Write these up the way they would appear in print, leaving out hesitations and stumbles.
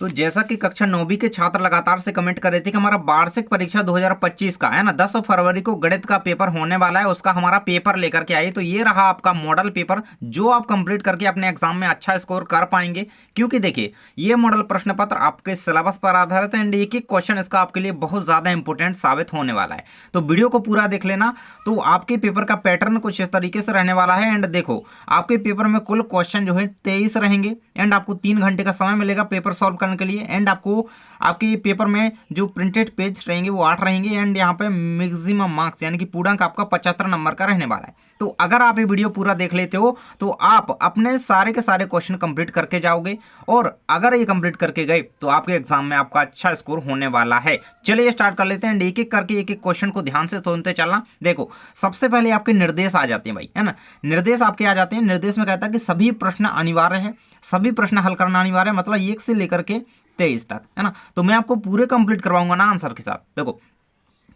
तो जैसा कि कक्षा 9वीं के छात्र लगातार से कमेंट कर रहे थे कि हमारा वार्षिक परीक्षा 2025 का है ना 10 फरवरी को गणित का पेपर होने वाला है, उसका हमारा पेपर लेकर के आइए। तो ये रहा आपका मॉडल पेपर जो आप कंप्लीट करके अपने एग्जाम में अच्छा स्कोर कर पाएंगे, क्योंकि देखिए ये मॉडल प्रश्न पत्र आपके सिलेबस पर आधारित है एंड एक एक क्वेश्चन इसका आपके लिए बहुत ज्यादा इंपॉर्टेंट साबित होने वाला है। तो वीडियो को पूरा देख लेना। तो आपके पेपर का पैटर्न कुछ इस तरीके से रहने वाला है एंड देखो आपके पेपर में कुल क्वेश्चन जो है 23 रहेंगे एंड आपको 3 घंटे का समय मिलेगा पेपर सॉल्व करने के लिए एंड आपको आपके पेपर में जो प्रिंटेड पेज रहेंगे वो 8 रहेंगे एंड यहाँ पे मैक्सिमम मार्क्स यानी कि पूर्णांक आपका 75 नंबर का रहने वाला है। तो अगर आप ये वीडियो पूरा देख लेते हो तो आप अपने सारे के सारे क्वेश्चन कंप्लीट करके जाओगे और अगर ये कंप्लीट करके गए तो आपके एग्जाम में आपका अच्छा स्कोर होने वाला है। चलिए स्टार्ट कर लेते हैं। एक एक करके एक एक क्वेश्चन को ध्यान से सुनते चलना। देखो सबसे पहले आपके निर्देश आ जाते हैं भाई, है ना। निर्देश आपके आ जाते हैं। निर्देश में कहता है कि सभी प्रश्न अनिवार्य है, सभी प्रश्न हल करना अनिवार्य है, मतलब 1 से लेकर के 23 तक, है ना। तो मैं आपको पूरे कंप्लीट करवाऊंगा ना आंसर के साथ। देखो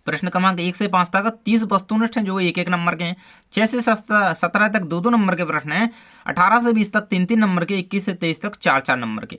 प्रश्न क्रमांक 1 से 5 तक 30 वस्तुनिष्ठ हैं जो 1-1 नंबर के हैं। 6 से 17 तक 2-2 नंबर के प्रश्न हैं। 18 से 20 तक 3-3 नंबर के। 21 से 23 तक 4-4 नंबर के।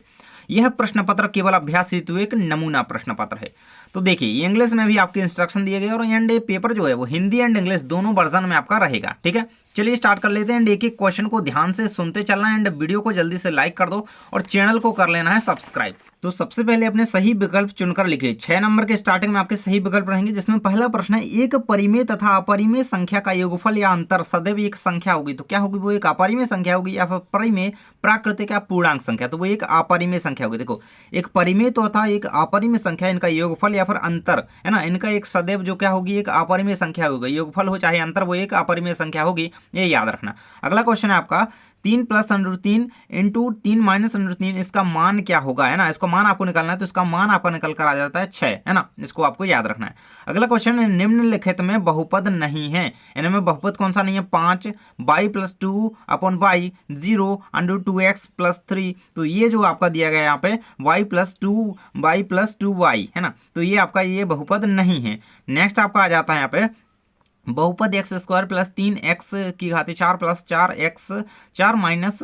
यह प्रश्न पत्र केवल अभ्यास हेतु एक नमूना प्रश्न पत्र है। तो देखिए इंग्लिश में भी आपके इंस्ट्रक्शन दिए गए और एंड पेपर जो है वो हिंदी एंड इंग्लिश दोनों वर्जन में आपका रहेगा, ठीक है। चलिए स्टार्ट कर लेते हैं एंड एक एक क्वेश्चन को ध्यान से सुनते चलना एंड वीडियो को जल्दी से लाइक कर दो और चैनल को कर लेना है सब्सक्राइब। तो सबसे पहले अपने सही विकल्प चुनकर लिखिए। 6 नंबर के स्टार्टिंग में आपके सही विकल्प रहेंगे, जिसमें पहला प्रश्न है एक परिमेय तथा अपरिमेय संख्या का योगफल या अंतर सदैव एक संख्या होगी। तो क्या होगी? वो एक अपरिमेय संख्या होगी या फिर परिमेय, प्राकृतिक या पूर्णांक संख्या। तो वो एक अपरिमेय संख्या होगी। देखो एक परिमेय तो था एक अपरिमेय संख्या, इनका योगफल या फिर अंतर, है ना, इनका एक सदैव जो क्या होगी एक अपरिमेय संख्या होगी। योगफल हो चाहे अंतर, वो एक अपरिमेय संख्या होगी, ये याद रखना। अगला क्वेश्चन है आपका 3 + √3 इंटू 3 - √3, इसका मान क्या होगा, है ना। इसको मान आपको निकालना है तो इसका मान आपका निकल कर आ जाता है 6, है ना। इसको आपको याद रखना है। अगला क्वेश्चन है निम्नलिखित में बहुपद नहीं है। इनमें बहुपद कौन सा नहीं है? 5 y + 2/y 0 √2x + 3। तो ये जो आपका दिया गया यहाँ पे y + 2y, है ना। तो ये आपका ये बहुपद नहीं है। नेक्स्ट आपका आ जाता है यहाँ पे बहुपद x² + 3x की घात 4 + 4x 4 माइनस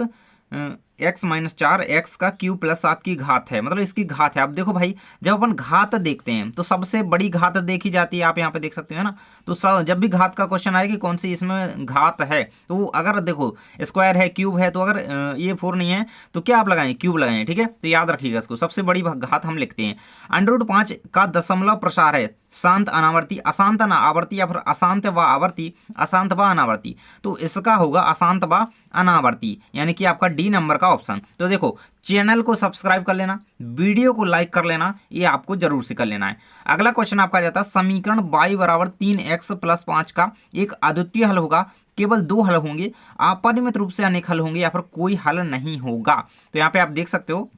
x - 4 x का क्यूब + 7 की घात है, मतलब इसकी घात है। अब देखो भाई जब अपन घात देखते हैं तो सबसे बड़ी घात देखी जाती है, आप यहाँ पे देख सकते हो ना। तो जब भी घात का क्वेश्चन आए कि कौन सी इसमें घात है, तो अगर देखो स्क्वायर है क्यूब है, तो अगर ये 4 नहीं है तो क्या आप लगाएं? क्यूब लगाएं, ठीक है। तो याद रखिएगा इसको, सबसे बड़ी घात हम लिखते हैं। √5 का दशमलव प्रसार है शांत अनावर्ती, अशांत आवर्ती या फिर अशांत व आवर्ती, अशांत व अनावर्ती। तो इसका होगा अशांत व अनावर्ती, यानी कि आपका डी नंबर का ऑप्शन। तो देखो चैनल को सब्सक्राइब कर लेना, वीडियो को लाइक कर लेना, ये आपको जरूर से कर लेना है। अगला क्वेश्चन आपका जाता है समीकरण y = 3x + 5 का एक अद्वितीय हल होगा, केवल 2 हल होंगे, अपरिमित रूप से अनेक हल होंगे या फिर कोई हल नहीं होगा। तो यहाँ पे आप देख सकते हो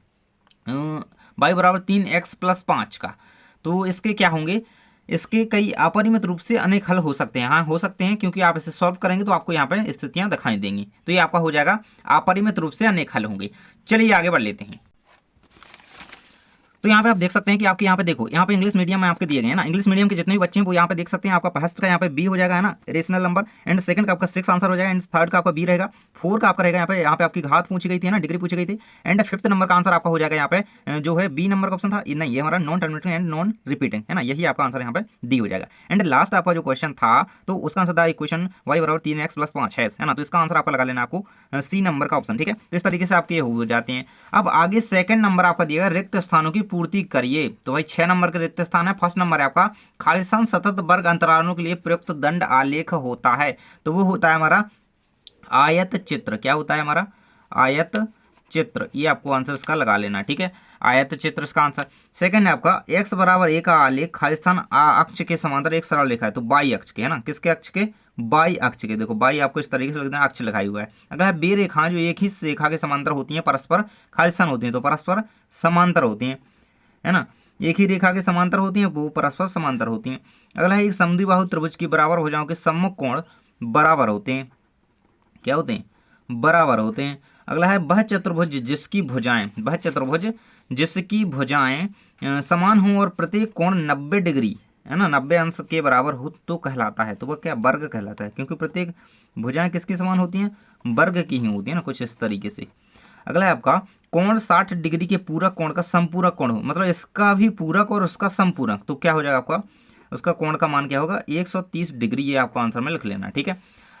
y = 3x + 5 का, तो इसके क्या होंगे? इसके कई अपरिमित रूप से अनेक हल हो सकते हैं। हाँ हो सकते हैं, क्योंकि आप इसे सॉल्व करेंगे तो आपको यहाँ पे स्थितियां दिखाई देंगी। तो ये आपका हो जाएगा अपरिमित रूप से अनेक हल होंगे। चलिए आगे बढ़ लेते हैं। तो यहाँ पे आप देख सकते हैं कि आपके यहाँ पे देखो यहाँ पे इंग्लिश मीडियम में आपके दिए गए हैं ना। इंग्लिश मीडियम के जितने भी बच्चे हैं वो यहाँ पे देख सकते हैं। आपका फर्स्ट का यहाँ पे बी हो जाएगा, है ना, रेशनल नंबर, एंड सेकंड का आपका 6 आंसर हो जाएगा, एंड थर्ड का आपका बी रहेगा, 4 का आपका रहेगा यहाँ पे आपकी घात पूछी गई थी ना, डिग्री पूछी गई थी, एंड 5th नंबर का आंसर आपका हो जाएगा यहाँ पे जो है बी नंबर का ऑप्शन था, नहीं ये हमारा non terminating and non repeating, है ना, यही आपका आंसर यहाँ पे डी हो जाएगा। एंड लास्ट आपका जो क्वेश्चन था तो उसका आंसर था इक्वेशन y = 3x + 5 है ना। तो इसका आंसर आपका लगा लेना आपको सी नंबर का ऑप्शन, ठीक है। तो इस तरीके से आपके हो जाते हैं। अब आगे सेकंड नंबर आपका दिएगा रिक्त स्थानों की पूर्ति करिए। तो भाई 6 नंबर के रिक्त स्थान है। फर्स्ट नंबर है आपका खाली स्थान सतत वर्ग अंतरालों के लिए प्रयुक्त दंड आलेख होता है। तो वो होता है हमारा आयत चित्र। क्या होता है हमारा? आयत चित्र। ये आपको आंसर इसका लगा लेना, ठीक है, आयत चित्र इसका आंसर। सेकंड है आपका x = a का आलेख खाली स्थान अक्ष के समांतर एक सरल रेखा है। तो बाई अक्ष के, है ना, किसके अक्ष के? बाई अक्ष के। देखो बाई आपको इस तरीके से लिखना है, अक्ष लिखाई हुआ है। अगर है बे रेखा जो एक ही रेखा के समांतर होती हैं, परस्पर खाली स्थान होती हैं, तो परस्पर समांतर होती हैं, है ना, एक ही रेखा के समांतर होती हैं, वो परस्पर समांतर होती हैं। अगला है एक समद्विबाहु त्रिभुज की बराबर भुजाओं के सम्मुख कोण बराबर होते हैं। क्या होते हैं? बराबर होते हैं। अगला है वह चतुर्भुज जिसकी भुजाएं समान हों और प्रत्येक कोण 90 डिग्री, है ना, 90 अंश के बराबर हो तो कहलाता है। तो वह क्या? वर्ग कहलाता है, क्योंकि प्रत्येक भुजाएं किसकी समान होती हैं? वर्ग की ही होती है ना, कुछ इस तरीके से। अगला है आपका कोण 60 डिग्री के पूरक कोण का समपूरक कोण हो, मतलब इसका भी पूरक और उसका समपूरक, तो क्या हो जाएगा आपका, उसका कोण का मान क्या होगा 130 डिग्री। ये आपको आंसर में लिख लेना है, ठीक है।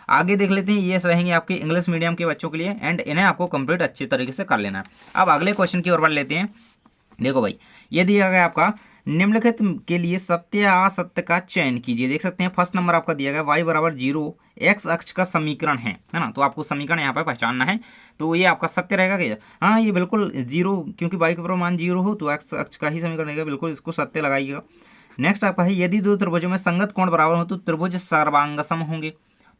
आगे देख लेते हैं, ये रहेंगे आपके इंग्लिश मीडियम के बच्चों के लिए एंड इन्हें आपको कंप्लीट अच्छी तरीके से कर लेना है। अब अगले क्वेश्चन की ओर बढ़ लेते हैं। देखो भाई, ये दिया गया आपका निम्नलिखित के लिए सत्य या असत्य का चयन कीजिए। देख सकते हैं फर्स्ट नंबर आपका दिया गया y बराबर 0 एक्स अक्ष का समीकरण है ना, तो आपको समीकरण यहाँ पर पहचानना है। तो ये आपका सत्य रहेगा क्या? हाँ, ये बिल्कुल 0, क्योंकि y का मान 0 हो तो एक्स अक्ष का ही समीकरण रहेगा, बिल्कुल इसको सत्य लगाइएगा। नेक्स्ट आपका है, यदि दो त्रिभुजों में संगत कोण बराबर हो तो त्रिभुज सर्वांगसम होंगे,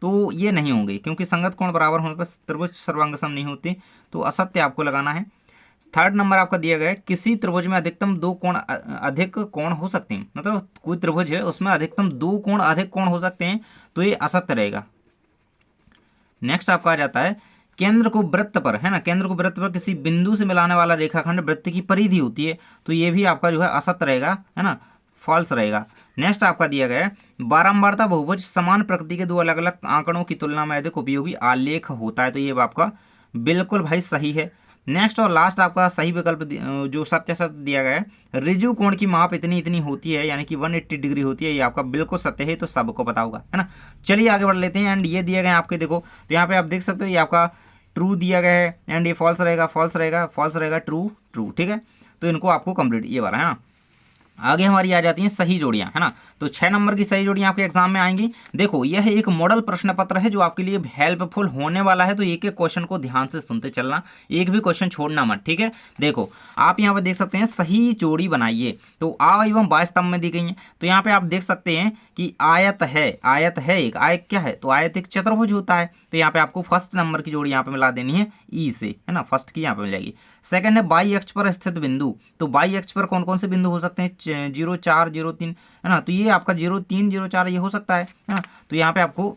तो ये नहीं होंगे, क्योंकि संगत कोण बराबर होने पर त्रिभुज सर्वांगसम नहीं होते, तो असत्य आपको लगाना है। थर्ड नंबर आपका दिया गया है, किसी त्रिभुज में अधिकतम दो कोण अधिक कोण हो सकते हैं, मतलब कोई त्रिभुज है उसमें अधिकतम दो कोण अधिक कोण हो सकते हैं, तो ये असत्य रहेगा। नेक्स्ट आपका आ जाता है, केंद्र को वृत्त पर, है ना, केंद्र को वृत्त पर किसी बिंदु से मिलाने वाला रेखाखंड वृत्त की परिधि होती है, तो ये भी आपका जो है असत्य रहेगा, है ना, फॉल्स रहेगा। नेक्स्ट आपका दिया गया है, बारंबारता बहुभुज समान प्रकृति के दो अलग अलग आंकड़ों की तुलना में अधिक उपयोगी आलेख होता है, तो ये आपका बिल्कुल भाई सही है। नेक्स्ट और लास्ट आपका सही विकल्प जो सत्य सत्य दिया गया है, रिजु कोण की माप इतनी इतनी होती है, यानी कि 180 डिग्री होती है, ये आपका बिल्कुल सत्य है, तो सबको पता होगा, है ना। चलिए आगे बढ़ लेते हैं एंड ये दिए गए आपके, देखो तो यहाँ पे आप देख सकते हो ये आपका ट्रू दिया गया है एंड ये फॉल्स रहेगा, फॉल्स रहेगा, फॉल्स रहेगा, ट्रू ट्रू, ठीक है। तो इनको आपको कंप्लीट ये वाला, है ना। आगे हमारी आ जाती हैं सही जोड़ियां, है ना। तो 6 नंबर की सही जोड़ियां आपके एग्जाम में आएंगी। देखो यह एक मॉडल प्रश्न पत्र है जो आपके लिए हेल्पफुल होने वाला है, तो एक एक क्वेश्चन को ध्यान से सुनते चलना, एक भी क्वेश्चन छोड़ना मत, ठीक है। देखो आप यहाँ पे देख सकते हैं सही जोड़ी बनाइए, तो आ एवं बा स्तंभ में दी गई है। तो यहाँ पे आप देख सकते हैं कि आयत है, आयत है एक, आयत क्या है, तो आयत एक चतुर्भुज होता है, तो यहाँ पे आपको फर्स्ट नंबर की जोड़ी यहाँ पे मिला देनी है ई से, है ना, फर्स्ट की यहाँ पे मिल जाएगी। सेकंड है बाई अक्ष पर स्थित बिंदु, तो बाई अक्ष पर कौन कौन से बिंदु हो सकते हैं, 0 4 0 3, है ना, तो ये आपका 0 3 0 4 ये हो सकता है ना। तो यहाँ पे आपको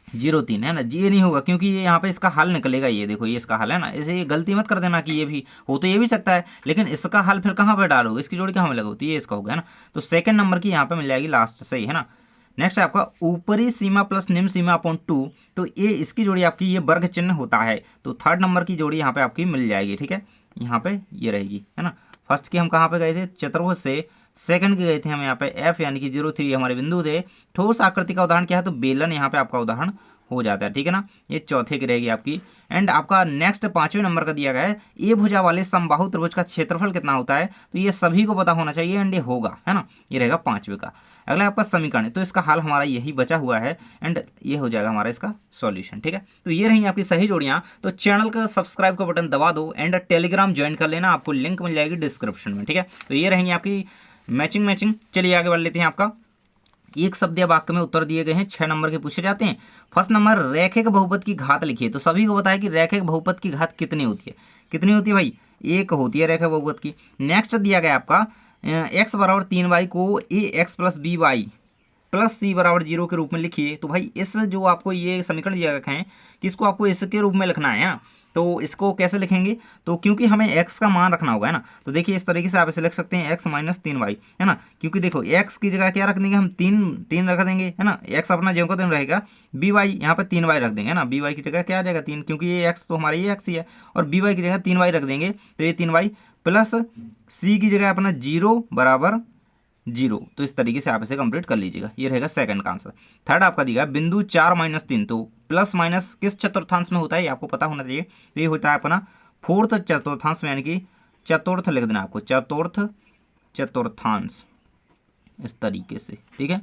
0 3, है ना, ये नहीं होगा क्योंकि ये यहाँ पे इसका हल निकलेगा, ये देखो ये इसका हल है ना, इसे ये गलती मत कर देना कि ये भी हो, तो ये भी सकता है, लेकिन इसका हल फिर कहाँ पे डालोगे, इसकी जोड़ी कहाँ मिलेगा, तो ये इसका होगा, है ना। तो सेकंड नंबर की यहाँ पे मिल जाएगी लास्ट सही, है ना। नेक्स्ट आपका ऊपरी सीमा प्लस निम्न सीमा अपॉन 2, तो ये इसकी जोड़ी आपकी ये वर्ग चिन्ह होता है, तो थर्ड नंबर की जोड़ी यहाँ पे आपकी मिल जाएगी, ठीक है, यहाँ पे ये रहेगी, है ना। फर्स्ट की हम कहाँ पे गए थे, चतुर्भुज से, सेकंड के गए थे हम यहाँ पे एफ यानी कि 0 3 हमारे बिंदु थे। ठोस आकृति का उदाहरण क्या है, तो बेलन यहाँ पे आपका उदाहरण हो जाता है, ठीक है ना। ये चौथे की रहेगी आपकी। एंड आपका नेक्स्ट 5वें नंबर का दिया गया है, ए भुजा वाले समबाहु त्रिभुज का क्षेत्रफल कितना होता है, तो ये सभी को पता होना चाहिए एंड ये होगा, है ना, ये रहेगा 5वें का। अगला आपका समीकरण है, तो इसका हल हमारा यही बचा हुआ है एंड ये हो जाएगा हमारा इसका सॉल्यूशन, ठीक है। तो ये रही आपकी सही जोड़ियाँ। तो चैनल का सब्सक्राइब का बटन दबा दो एंड टेलीग्राम ज्वाइन कर लेना, आपको लिंक मिल जाएगी डिस्क्रिप्शन में, ठीक है। तो ये रहेंगी आपकी मैचिंग। चलिए आगे बढ़ लेते हैं। आपका एक शब्द या वाक्य में उत्तर दिए गए हैं, 6 नंबर के पूछे जाते हैं। फर्स्ट नंबर, रेखिक बहुपद की घात लिखिए। तो सभी को बताया कि रेखिक बहुपद की घात कितनी होती है, कितनी होती है भाई, 1 होती है रेखिक बहुपद की। नेक्स्ट दिया गया आपका x बराबर 3y को ax plus b y plus c बराबर 0 के रूप में लिखिए। तो भाई इस जो आपको ये समीकरण दिया रखा है कि इसको आपको इसके रूप में लिखना है ना, तो इसको कैसे लिखेंगे, तो क्योंकि हमें x का मान रखना होगा, है ना। तो देखिए इस तरीके से आप इसे लिख सकते हैं x माइनस 3y, है ना, क्योंकि देखो x की जगह क्या रख देंगे हम, 3 रख देंगे, है ना, x अपना ज्यों का त्यों रहेगा, by यहाँ पे 3y रख देंगे, है ना, by की जगह क्या आ जाएगा 3, क्योंकि ये x तो हमारा ये x ही है, और by की जगह 3y रख देंगे, तो ये 3y प्लस c की जगह अपना 0 बराबर 0। तो इस तरीके से आप इसे कंप्लीट कर लीजिएगा, ये रहेगा सेकंड का आंसर। थर्ड आपका दिया बिंदु 4 माइनस 3, तो प्लस माइनस किस चतुर्थांश में होता है ये आपको पता होना चाहिए। तो ये होता है अपना फोर्थ चतुर्थांश में, यानी कि चतुर्थ लिख देना आपको, चतुर्थांश इस तरीके से, ठीक है।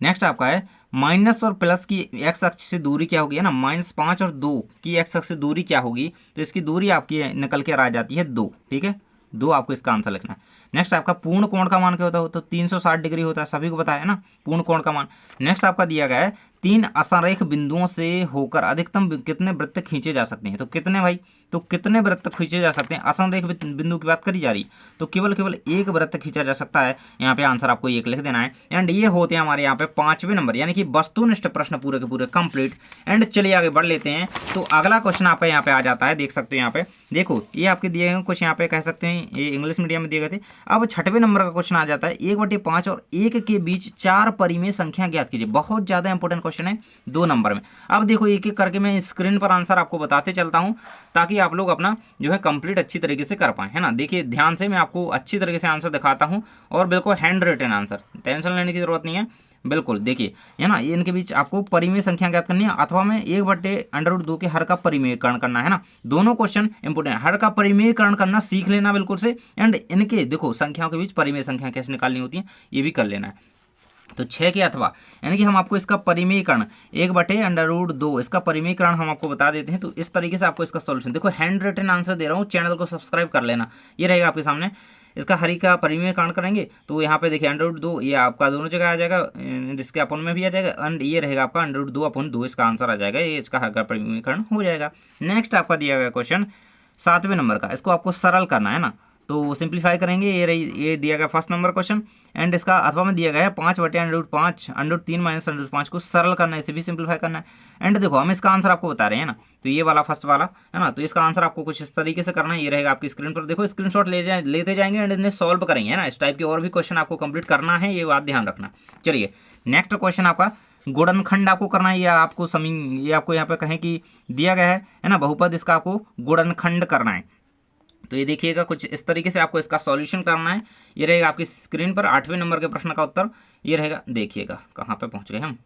नेक्स्ट आपका है माइनस और प्लस की एक्स अक्ष से दूरी क्या होगी, है ना, -5 और 2 की एक्स अक्ष से दूरी क्या होगी, तो इसकी दूरी आपकी निकल के आ जाती है 2, ठीक है, 2 आपको इसका आंसर लिखना है। नेक्स्ट आपका पूर्ण कोण का मान क्या होता है, तो 360 डिग्री होता है, सभी को पता है ना पूर्ण कोण का मान। नेक्स्ट आपका दिया गया है 3 असंरेख बिंदुओं से होकर अधिकतम कितने वृत्त खींचे जा सकते हैं, तो कितने भाई, तो कितने वृत्त खींचे जा सकते हैं, असंरेख बिंदु की बात करी जा रही, तो केवल एक वृत्त खींचा जा सकता है। यहाँ पे आंसर आपको 1 लिख देना है। एंड ये होते हैं हमारे यहाँ पे 5वें नंबर, यानी कि वस्तुनिष्ठ प्रश्न पूरे के पूरे कंप्लीट। एंड चलिए आगे बढ़ लेते हैं। तो अगला क्वेश्चन आपका यहाँ पे आ जाता है, देख सकते हो यहाँ पे, देखो ये आपके दिए गए कुछ यहाँ पे कह सकते हैं ये इंग्लिश मीडियम में दिए गए थे। अब 6वें नंबर का क्वेश्चन आ जाता है, 1/5 और 1 के बीच 4 परिमेय संख्या ज्ञात कीजिए। बहुत ज्यादा इंपॉर्टेंट क्वेश्चन है 2 नंबर में। अब देखो एक एक करके मैं स्क्रीन पर आंसर आपको बताते चलता हूँ ताकि आप लोग अपना जो है कंप्लीट अच्छी तरीके से कर पाएं, है ना। देखिए ध्यान से मैं आपको अच्छी तरीके से आंसर दिखाता हूँ और बिल्कुल हैंड रिटन आंसर, टेंशन लेने की जरूरत नहीं है। बिल्कुल देखिए, है ना, ये इनके बीच आपको परिमेय संख्या ज्ञात करनी है अथवा में 1/√2 के हर का परिमेयकरण करना है ना। दोनों क्वेश्चन इंपोर्टेंट है, हर का परिमेयकरण करना सीख लेना बिल्कुल से, एंड इनके देखो संख्याओं के बीच परिमेय संख्या कैसे निकालनी होती है ये भी कर लेना है। तो 6 के अथवा यानी कि हम आपको इसका परिमेयकरण 1/√2 इसका परिमेयकरण हम आपको बता देते हैं। तो इस तरीके से आपको इसका सॉल्यूशन, देखो हैंड रिटन आंसर दे रहा हूँ, चैनल को सब्सक्राइब कर लेना। ये रहेगा आपके सामने, इसका हरी का परिमेयकरण करेंगे तो यहाँ पे देखिए √2 ये आपका दोनों जगह आ जाएगा, जिसके अपन में भी आ जाएगा, एंड ये रहेगा आपका √2/2 इसका आंसर आ जाएगा, ये इसका हर का परिमेयकरण हो जाएगा। नेक्स्ट आपका दिया गया क्वेश्चन 7वें नंबर का, इसको आपको सरल करना है ना, तो सिंप्लीफाई करेंगे। ये दिया गया फर्स्ट नंबर क्वेश्चन, एंड इसका अथवा में दिया गया है 5/√5 √3 - 5 को सरल करना है, इसे भी सिंप्लीफाई करना है। एंड देखो हम इसका आंसर आपको बता रहे हैं ना, तो ये वाला फर्स्ट वाला है ना, तो इसका आंसर आपको कुछ इस तरीके से करना है। ये रहेगा आपकी स्क्रीन पर, देखो स्क्रीनशॉट लेते जाएंगे एंड इन्हें सॉल्व करेंगे, है ना। इस टाइप के और भी क्वेश्चन आपको कंप्लीट करना है, ये बात ध्यान रखना। चलिए नेक्स्ट क्वेश्चन आपका गुणनखंड आपको करना है, या आपको ये आपको यहाँ पे कहें कि दिया गया है ना, बहुपद, इसका आपको गुणनखंड करना है। तो ये देखिएगा कुछ इस तरीके से आपको इसका सॉल्यूशन करना है। ये रहेगा आपकी स्क्रीन पर 8वें नंबर के प्रश्न का उत्तर, ये रहेगा, देखिएगा कहाँ पे पहुँच गए हम,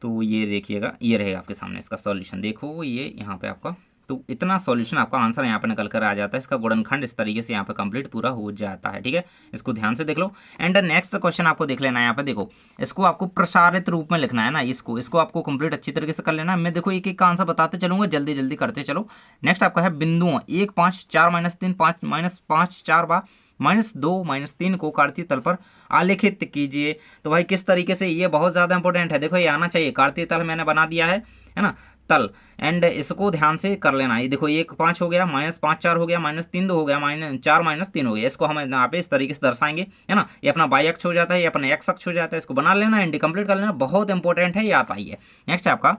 तो ये देखिएगा ये रहेगा आपके सामने इसका सॉल्यूशन, देखो ये यहाँ पे आपका, तो इतना सॉल्यूशन आपका आंसर यहाँ पे निकल कर आ जाता है। इसका गुणनखंड इस तरीके से यहाँ पे कंप्लीट पूरा हो जाता है, ठीक है। इसको ध्यान से देख लो। एंड नेक्स्ट क्वेश्चन आपको देख लेना है, यहाँ पे देखो इसको आपको प्रसारित रूप में लिखना है ना, इसको आपको कंप्लीट अच्छी तरीके से कर लेना है। मैं देखो एक एक का आंसर बताते चलूंगा, जल्दी जल्दी करते चलो। नेक्स्ट आपका है बिंदुओं 1 5 4 -3 5 -5 4 बार -2 -3 को कार्तीय तल पर आलेखित कीजिए। तो भाई किस तरीके से, ये बहुत ज़्यादा इंपॉर्टेंट है, देखो ये आना चाहिए। कार्तीय तल मैंने बना दिया है ना, तल, एंड इसको ध्यान से कर लेना है। देखो 1 5 हो गया, -5 4 हो गया, -3 2 हो गया, -4 -3 हो गया। इसको हम यहाँ पे इस तरीके से दर्शाएंगे, है ना। ये अपना y अक्ष हो जाता है, ये अपना x अक्ष हो जाता है। इसको बना लेना, एंड कंप्लीट कर लेना, बहुत इंपॉर्टेंट है, ये आता ही है। नेक्स्ट आपका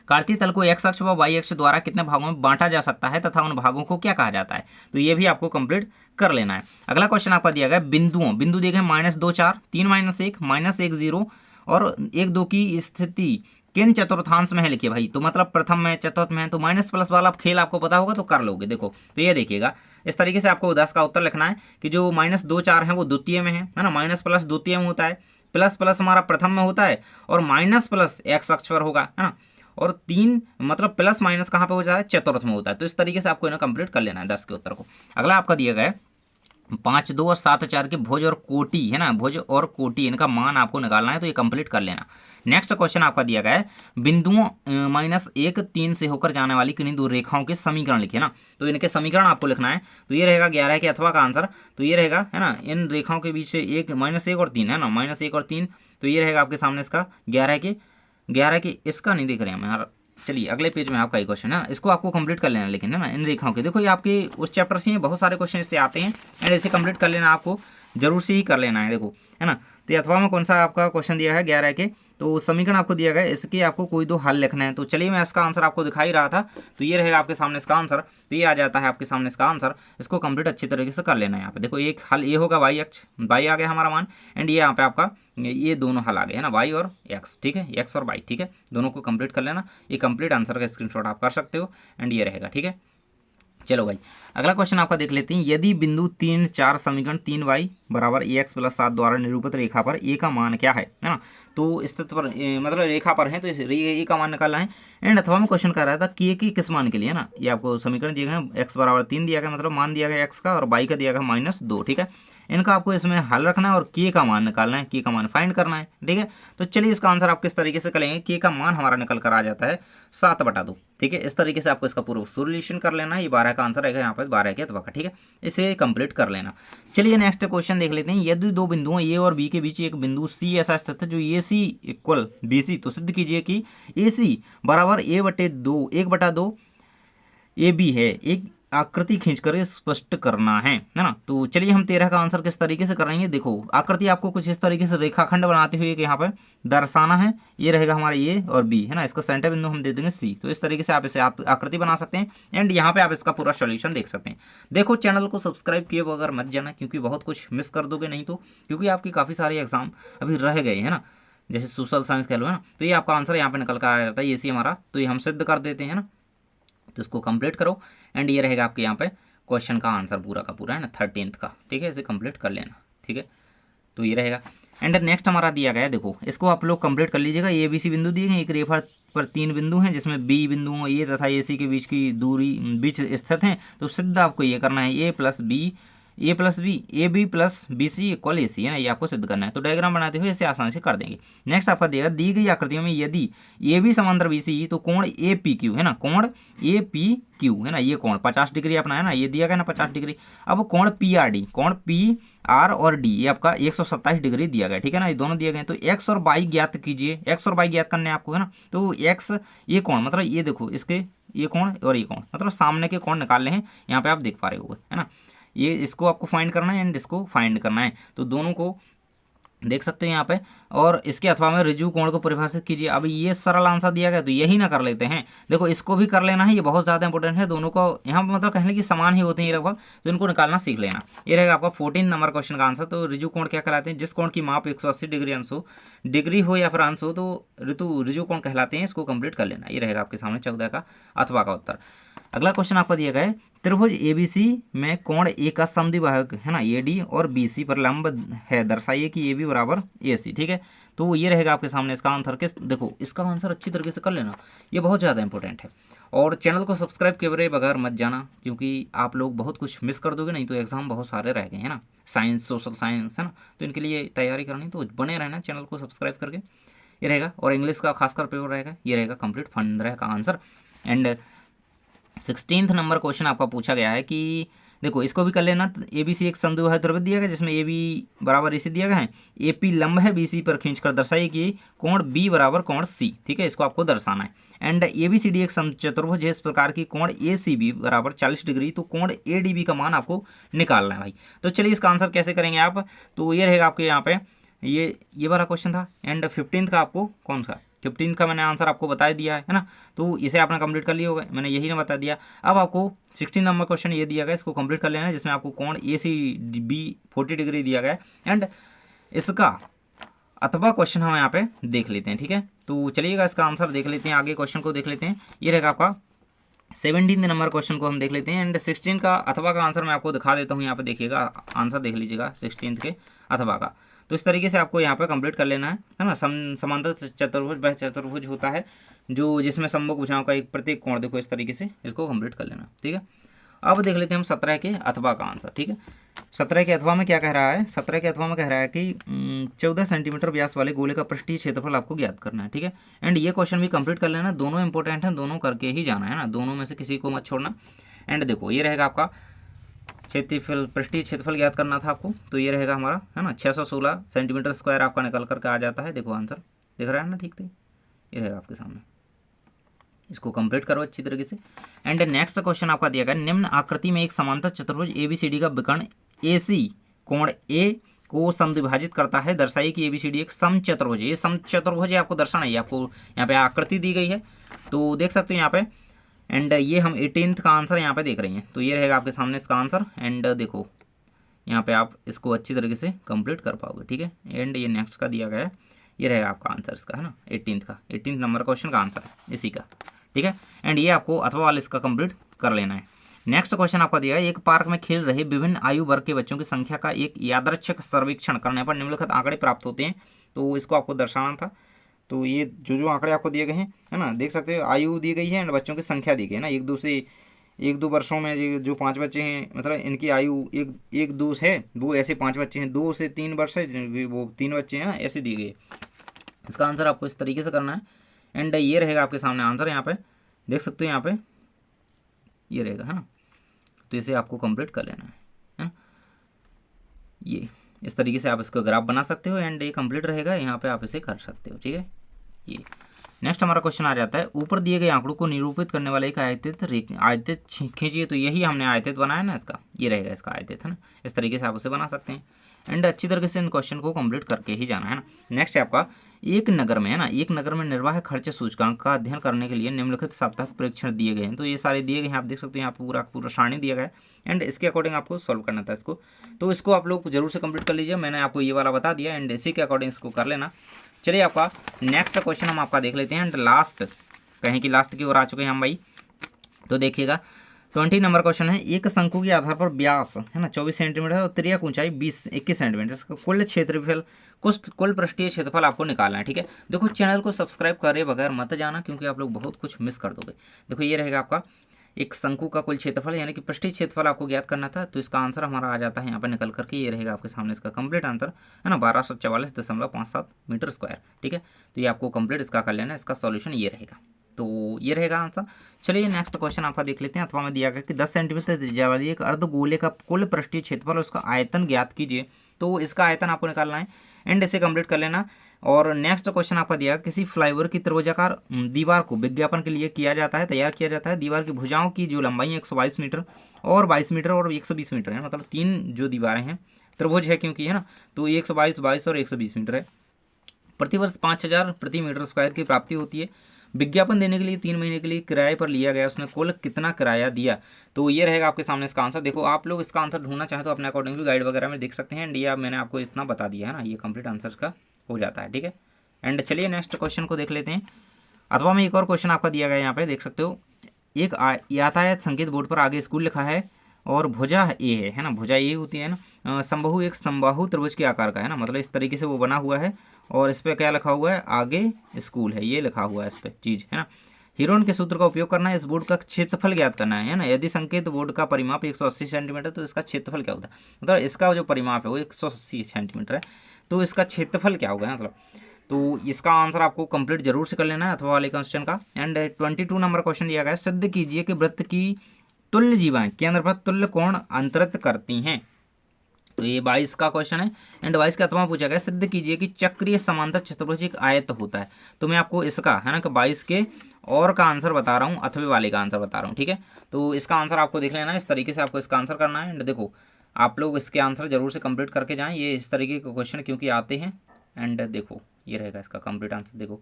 कार्तीय तल को x अक्ष व y अक्ष द्वारा कितने भागों में बांटा जा सकता है तथा उन भागों को क्या कहा जाता है, तो ये भी आपको कंप्लीट कर लेना है। अगला क्वेश्चन आपका दिया गया बिंदु देखे -2 4 3 -1 -1 0 और 1 2 की स्थिति किन चतुर्थांश में है लिखिए भाई। तो मतलब प्रथम में, चतुर्थ में, तो माइनस प्लस वाला खेल आपको पता होगा तो कर लोगे। देखो तो ये देखिएगा इस तरीके से आपको 10 का उत्तर लिखना है कि जो -2 4 है वो द्वितीय में है ना, माइनस प्लस द्वितीय में होता है, प्लस प्लस हमारा प्रथम में होता है, और माइनस प्लस x अक्ष पर होगा, है ना। और 3 मतलब प्लस माइनस कहाँ पे हो जाता है, चतुर्थ में होता है। तो इस तरीके से आपको इन्हें कंप्लीट कर लेना है 10 के उत्तर को। अगला आपका दिया गया है 5 2 और 7 4 के भुज और कोटि, है ना, भुज और कोटि, इनका मान आपको निकालना है, तो ये कंप्लीट कर लेना। नेक्स्ट क्वेश्चन आपका दिया गया है बिंदुओं -1 3 से होकर जाने वाली किन्हीं दो रेखाओं के समीकरण लिखिए ना, तो इनके समीकरण आपको लिखना है। तो ये रहेगा 11 के अथवा का आंसर, तो ये रहेगा, है ना, इन रेखाओं के बीच से -1 और 3, है ना, -1 और 3, तो ये रहेगा आपके सामने इसका 11 के इसका नहीं देख रहे हैं हम। चलिए अगले पेज में आपका एक क्वेश्चन है, इसको आपको कंप्लीट कर लेना, लेकिन है ना इन रेखाओं के, देखो ये आपके उस चैप्टर से बहुत सारे क्वेश्चन इससे आते हैं, एंड इसे कंप्लीट कर लेना, आपको जरूर से ही कर लेना है। देखो है ना, तो अथवा में कौन सा आपका क्वेश्चन दिया है 11 के, तो समीकरण आपको दिया गया है, इसके आपको कोई दो हल लिखना है। तो चलिए मैं इसका आंसर आपको दिखा ही रहा था, तो ये रहेगा आपके सामने इसका आंसर, तो ये आ जाता है आपके सामने इसका आंसर। इसको कंप्लीट अच्छी तरीके से कर लेना है। यहाँ पे देखो एक हल ये होगा y अक्ष, y आ गया हमारा मान, एंड ये यहाँ पे आपका ये दोनों हल आ गए, है ना, y और x, ठीक है, x और y, ठीक है, दोनों को कंप्लीट कर लेना। ये कंप्लीट आंसर का स्क्रीनशॉट आप कर सकते हो, एंड ये रहेगा, ठीक है। चलो भाई अगला क्वेश्चन आपका देख लेते हैं, यदि बिंदु 3 4 समीकरण 3y बराबर ax + 7 द्वारा निरूपित रेखा पर a का मान क्या है ना, तो स्थिति पर मतलब रेखा पर है, तो इस a का मान निकालना है। एंड अथवा में क्वेश्चन कर रहा था k की किस मान के लिए, है ना, ये आपको समीकरण दिए गए हैं, x = 3 दिया गया, मतलब मान दिया गया x का, और y का दिया गया -2, ठीक है। इनका आपको इसमें हल रखना है और k का मान निकालना है, k का मान फाइंड करना है, ठीक है। तो चलिए इसका आंसर आप किस तरीके से करेंगे, k का मान हमारा निकल कर आ जाता है 7/2, ठीक है। इस तरीके से आपको इसका पूरा सोल्यूशन कर लेना है। ये 12 का आंसर है यहाँ पर, 12 के अथवा का, ठीक है, इसे कंप्लीट कर लेना। चलिए नेक्स्ट क्वेश्चन देख लेते हैं, यदि दो बिंदुओं a और b के बीच एक बिंदु c ऐसा स्थित है जो AC = BC, तो सिद्ध कीजिए कि AC बराबर a/2 1/2 AB है। एक आकृति खींचकर स्पष्ट करना है ना। तो चलिए हम 13 का आंसर किस तरीके से करेंगे, देखो आकृति आपको कुछ इस तरीके से रेखाखंड बनाते हुए यहाँ पर दर्शाना है। ये रहेगा हमारा A और B, है ना, इसका सेंटर बिंदु हम दे देंगे C। तो इस तरीके से आप इसे आकृति बना सकते हैं, एंड यहाँ पे आप इसका पूरा सॉल्यूशन देख सकते हैं। देखो चैनल को सब्सक्राइब किए बगैर मत जाना, क्योंकि बहुत कुछ मिस कर दोगे नहीं तो, क्योंकि आपके काफ़ी सारे एग्जाम अभी रह गए, है ना। जैसे सोशल साइंस कह लो है ना, तो ये आपका आंसर यहाँ पे निकल कर आ जाता है, ये सी हमारा, तो ये हम सिद्ध कर देते हैं ना। तो इसको कंप्लीट करो एंड ये रहेगा आपके यहाँ पे क्वेश्चन का आंसर पूरा का पूरा है ना 13th का, ठीक है, इसे कंप्लीट कर लेना, ठीक है। तो ये रहेगा एंड नेक्स्ट हमारा दिया गया है, देखो इसको आप लोग कंप्लीट कर लीजिएगा। ए बी सी बिंदु दिए गए, एक रेखा पर 3 बिंदु हैं जिसमें बी बिंदुओं ए तथा ए सी के बीच की दूरी बीच स्थित हैं। तो सिद्ध आपको ये करना है a plus b a b plus b c equal a c है ना, ये आपको सिद्ध करना है। तो डायग्राम बनाते हुए इसे आसानी से कर देंगे। नेक्स्ट आपका देगा दी गई आकृतियों में यदि ए बी समांतर बी सी तो कोण ए पी क्यू है ना, कोण ए पी क्यू है ना, ये कोण 50 डिग्री अपना है ना, ये दिया गया ना 50 डिग्री। अब कोण पी आर डी, कोण पी आर और डी ये आपका 127 डिग्री दिया गया, ठीक है ना, ये दोनों दिए गए। तो एक्स और वाई ज्ञात कीजिए, एक्स और वाई ज्ञात करने आपको है ना। तो एक्स ये कोण मतलब ये देखो इसके ये कोण और ये कोण मतलब सामने के कोण निकालने हैं, यहाँ पे आप देख पा रहे हो है ना। ये इसको आपको फाइंड करना है एंड इसको फाइंड करना है, तो दोनों को देख सकते हैं यहाँ पे। और इसके अथवा में ऋजु कोण को परिभाषित कीजिए। अब ये सरल आंसर दिया गया तो यही ना कर लेते हैं, देखो इसको भी कर लेना है, ये बहुत ज़्यादा इंपॉर्टेंट है। दोनों को यहाँ पर मतलब कहने की समान ही होते हैं लगभग, तो इनको निकालना सीख लेना। ये रहेगा आपका 14 नंबर क्वेश्चन का आंसर। तो ऋजु कोण क्या कहलाते हैं? जिस कोण की माप 180 डिग्री अंश हो, डिग्री हो या फिर अंश हो, तो ऋजु कोण कहलाते हैं। इसको कंप्लीट कर लेना। ये रहेगा आपके सामने 14 का अथवा का उत्तर। अगला क्वेश्चन आपका दिया गया है त्रिभुज एबीसी में कोण ए का समद्विबाहु है ना एडी और बीसी पर लंब है, दर्शाइए कि ए बी बराबर ए सी, ठीक है। तो ये रहेगा आपके सामने इसका आंसर। किस देखो इसका आंसर अच्छी तरीके से कर लेना, ये बहुत ज़्यादा इंपॉर्टेंट है। और चैनल को सब्सक्राइब किए बगैर मत जाना, क्योंकि आप लोग बहुत कुछ मिस कर दोगे, नहीं तो एग्जाम बहुत सारे रह गए हैं ना, साइंस सोशल साइंस है ना, तो इनके लिए तैयारी करनी, तो बने रहना चैनल को सब्सक्राइब करके। ये रहेगा और इंग्लिश का खासकर पेपर रहेगा। ये रहेगा कंप्लीट 15 का answer. And 16th number question आपका पूछा गया है कि देखो इसको भी कर लेना। ए बी सी एक समद्विबाहु त्रिभुज दिया गया जिसमें ए बी बराबर ए सी दिया गया है, ए पी लंब है बी सी पर खींचकर दर्शाइए कि कोण बी बराबर कोण सी, ठीक है, इसको आपको दर्शाना है। And A B C D एक समचतुर्भुज है, इस प्रकार की कोण ए सी बी बराबर 40 डिग्री, तो कोण ए डी बी का मान आपको निकालना है भाई। तो चलिए इसका आंसर कैसे करेंगे आप, तो ये रहेगा आपके यहाँ पे ये वाला क्वेश्चन था। एंड 15th का आपको कौन सा 15th का मैंने आंसर आपको बता दिया है ना, तो इसे आपने कंप्लीट कर लिया होगा, मैंने यही ना बता दिया। अब आपको 16 नंबर क्वेश्चन ये दिया गया, इसको कंप्लीट कर लेना है, जिसमें आपको कोण ए सी बी 40 डिग्री दिया गया है। एंड इसका अथवा क्वेश्चन हम यहाँ पे देख लेते हैं, ठीक है। तो चलिएगा इसका आंसर देख लेते हैं, आगे क्वेश्चन को देख लेते हैं। ये रहेगा आपका 17 नंबर क्वेश्चन को हम देख लेते हैं। एंड 16 का अथवा का आंसर मैं आपको दिखा देता हूँ, यहाँ पे देखिएगा आंसर देख लीजिएगा 16 के अथवा का। तो इस तरीके से आपको यहाँ पे कंप्लीट कर लेना है ना। समांतर चतुर्भुज वह चतुर्भुज होता है जो जिसमें सम्मुख भुजाओं का एक प्रत्येक कोण देखो इस तरीके से, इसको कंप्लीट कर लेना, ठीक है। अब देख लेते हैं हम 17 के अथवा का आंसर, ठीक है। 17 के अथवा में क्या कह रहा है, 17 के अथवा में कह रहा है कि 14 सेंटीमीटर व्यास वाले गोले का पृष्ठीय क्षेत्रफल आपको ज्ञात करना है, ठीक है। एंड ये क्वेश्चन भी कंप्लीट कर लेना, दोनों इंपॉर्टेंट हैं, दोनों करके ही जाना है ना, दोनों में से किसी को मत छोड़ना। एंड देखो ये रहेगा आपका क्षेत्रफल, पृष्ठीय क्षेत्रफल ज्ञात करना था आपको, तो ये रहेगा हमारा है ना 616 सेंटीमीटर स्क्वायर आपका निकल करके आ जाता है। देखो आंसर दिख रहा है ना, ठीक थे, ये रहेगा आपके सामने, इसको कंप्लीट करो अच्छी तरीके से। एंड नेक्स्ट क्वेश्चन आपका दिया गया निम्न आकृति में एक समांतर चतुर्भुज एबीसीडी का विकर्ण एसी कोण ए को समद्विभाजित करता है, दर्शाइए कि एबीसीडी एक समचतुर्भुज है। ये समचतुर्भुज है, आपको दर्शाना है, आपको यहाँ पे आकृति दी गई है, तो देख सकते हो यहाँ पे। एंड ये हम 18th का आंसर यहाँ पे देख रही हैं, तो ये रहेगा आपके सामने इसका आंसर। एंड देखो यहाँ पे आप इसको अच्छी तरीके से कंप्लीट कर पाओगे, ठीक है। एंड ये नेक्स्ट का दिया गया है, ये रहेगा आपका आंसर इसका है ना 18th नंबर क्वेश्चन का आंसर इसी का, ठीक है। एंड ये आपको अथवा वाला इसका कंप्लीट कर लेना है। नेक्स्ट क्वेश्चन आपका दिया है एक पार्क में खेल रहे विभिन्न आयु वर्ग के बच्चों की संख्या का एक यादृच्छिक सर्वेक्षण करने पर निम्नलिखित आंकड़े प्राप्त होते हैं, तो इसको आपको दर्शाना था। तो ये जो आंकड़े आपको दिए गए हैं है ना, देख सकते हो आयु दी गई है एंड बच्चों की संख्या दी गई है ना। एक दो वर्षों में जो 5 बच्चे हैं, मतलब इनकी आयु एक दो है, वो ऐसे 5 बच्चे हैं, 2 से 3 वर्ष है, वो 3 बच्चे हैं ना, ऐसे दी गई। इसका आंसर आपको इस तरीके से करना है। एंड ये रहेगा आपके सामने आंसर, यहाँ पे देख सकते हो, यहाँ पे ये रहेगा है ना, तो इसे आपको कंप्लीट कर लेना है ना। ये इस तरीके से आप इसको ग्राफ बना सकते हो एंड ये कंप्लीट रहेगा, यहाँ पे आप इसे कर सकते हो, ठीक है। ये नेक्स्ट हमारा क्वेश्चन आ जाता है ऊपर दिए गए आंकड़ों को निरूपित करने वाला एक आयतित खींचिए, तो यही हमने आयतित बनाया ना इसका, ये रहेगा इसका आयतित है ना, इस तरीके से आप उसे बना सकते हैं। एंड अच्छी तरीके से इन क्वेश्चन को कंप्लीट करके ही जाना है ना। नेक्स्ट है आपका एक नगर में है ना, एक नगर में निर्वाह खर्च सूचकांक का अध्ययन करने के लिए निम्नलिखित साप्ताहिक परीक्षण दिए गए हैं, तो ये सारे दिए गए हैं, आप देख सकते हैं यहाँ पे पूरा सारणी दिया गया है। एंड इसके अकॉर्डिंग आपको सॉल्व करना था इसको, तो इसको आप लोग जरूर से कंप्लीट कर लीजिए, मैंने आपको ये वाला बता दिया। एंड इसी के अकॉर्डिंग इसको कर लेना। चलिए आपका नेक्स्ट क्वेश्चन हम आपका देख लेते हैं एंड लास्ट, कहीं की लास्ट की ओर आ चुके हैं हम भाई। तो देखिएगा 20 नंबर क्वेश्चन है, एक शंकु के आधार पर व्यास है ना 24 सेंटीमीटर और त्रिज्या ऊंचाई 21 सेंटीमीटर, इसका कुल क्षेत्रफल कुल पृष्ठीय क्षेत्रफल आपको निकालना है। ठीक है, देखो चैनल को सब्सक्राइब करे बगैर मत जाना, क्योंकि आप लोग बहुत कुछ मिस कर दोगे। देखो ये रहेगा आपका एक शंकु का कुल क्षेत्रफल यानी कि पृष्ठीय क्षेत्रफल आपको ज्ञात करना था, तो इसका आंसर हमारा आ जाता है यहाँ पर निकल करके, ये रहेगा आपके सामने इसका कंप्लीट आंसर है ना 1244.57 मीटर स्क्वायर। ठीक है, तो ये आपको कंप्लीट इसका कर लेना, इसका सॉल्यूशन ये रहेगा, तो ये रहेगा आंसर। चलिए नेक्स्ट क्वेश्चन आपका देख लेते हैं। अथवा में दिया गया कि 10 सेंटीमीटर त्रिज्या वाली एक अर्धगोले का कुल पृष्ठीय क्षेत्रफल उसका आयतन ज्ञात कीजिए, तो इसका आयतन आपको निकालना है एंड इसे कंप्लीट कर लेना। और नेक्स्ट क्वेश्चन आपका दिया किसी फ्लाईओवर की त्रिभुजाकार दीवार को विज्ञापन के लिए किया जाता है, तैयार किया जाता है। दीवार की भुजाओं की जो लंबाई 122 मीटर और 22 मीटर और 120 मीटर है, मतलब 3 जो दीवारें हैं त्रिभुज है क्योंकि है ना, तो 122, 22 और 120 मीटर है। प्रतिवर्ष 5000 प्रति मीटर स्क्वायर की प्राप्ति होती है। विज्ञापन देने के लिए 3 महीने के लिए किराए पर लिया गया, उसने कुल कितना किराया दिया, तो ये रहेगा आपके सामने इसका आंसर। देखो आप लोग इसका आंसर ढूंढना चाहें तो अपने अकॉर्डिंग भी गाइड वगैरह में देख सकते हैं एंड ये मैंने आपको इतना बता दिया है ना, ये कंप्लीट आंसर का हो जाता है। ठीक है, एंड चलिए नेक्स्ट क्वेश्चन को देख लेते हैं। अथवा में एक और क्वेश्चन आपका दिया गया है, यहाँ पे देख सकते हो। एक यातायात संकेत बोर्ड पर आगे स्कूल लिखा है और भुजा ए है ना, भुजा ए होती है ना, समबाहु एक समबाहु त्रिभुज के आकार का है ना, मतलब इस तरीके से वो बना हुआ है और इस पर क्या लिखा हुआ है, आगे स्कूल है, ये लिखा हुआ है इस पर चीज़ है ना। हीरोन के सूत्र का उपयोग करना है, इस बोर्ड का क्षेत्रफल ज्ञात करना है ना। यदि संकेत बोर्ड का परिमाप 180 सेंटीमीटर तो इसका क्षेत्रफल क्या होता है, मतलब इसका जो परिमाप है वो 180 सेंटीमीटर है, तो इसका क्षेत्रफल क्या होगा मतलब। तो इसका आंसर आपको कंप्लीट जरूर से कर लेना है अथवा वाले क्वेश्चन का। एंड 22 नंबर क्वेश्चन दिया गया है, सिद्ध कीजिए कि वृत्त की तुल्य जीवाएं केंद्र पर तुल्य कोण अंतरित करती हैं, तो ये 22 का क्वेश्चन है। एंड 22 का अथवा पूछा गया, सिद्ध कीजिए कि चक्रीय समांतर चतुर्भुज एक आयत होता है, तो मैं आपको इसका है ना कि 22 के और का आंसर बता रहा हूँ, अथवे वाले का आंसर बता रहा हूँ। ठीक है, तो इसका आंसर आपको देख लेना है, इस तरीके से आपको इसका आंसर करना है। एंड देखो आप लोग इसके आंसर जरूर से कंप्लीट करके जाएं, ये इस तरीके के क्वेश्चन क्योंकि आते हैं। एंड देखो ये रहेगा इसका कंप्लीट आंसर, देखो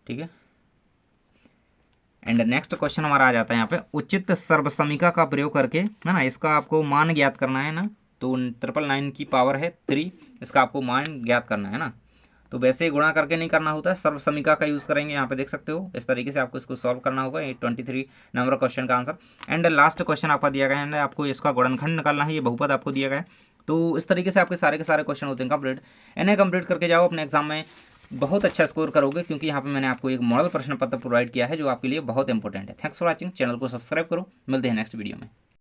ठीक है। एंड नेक्स्ट क्वेश्चन हमारा आ जाता है यहाँ पे, उचित सर्वसमीका का प्रयोग करके है ना, इसका आपको मान ज्ञात करना है ना, तो 999 की पावर है 3, इसका आपको मान ज्ञात करना है ना, तो वैसे ही गुणा करके नहीं करना होता है, सर्वसमीका का यूज़ करेंगे। यहाँ पे देख सकते हो इस तरीके से आपको इसको सॉल्व करना होगा, ये 23 नंबर क्वेश्चन का आंसर। एंड लास्ट क्वेश्चन आपका दिया गया है, आपको इसका गुणनखंड निकालना है, ये बहुपद आपको दिया गया है। तो इस तरीके से आपके सारे के सारे क्वेश्चन होते हैं कंप्लीट, इन्हें कंप्लीट करके जाओ, अपने एग्जाम में बहुत अच्छा स्कोर करोगे, क्योंकि यहाँ पे मैंने आपको एक मॉडल प्रश्न पत्र प्रोवाइड किया है जो आपके लिए बहुत इंपॉर्टेंट है। थैंक्स फॉर वॉचिंग, चैनल को सब्सक्राइब करो, मिलते हैं नेक्स्ट वीडियो में।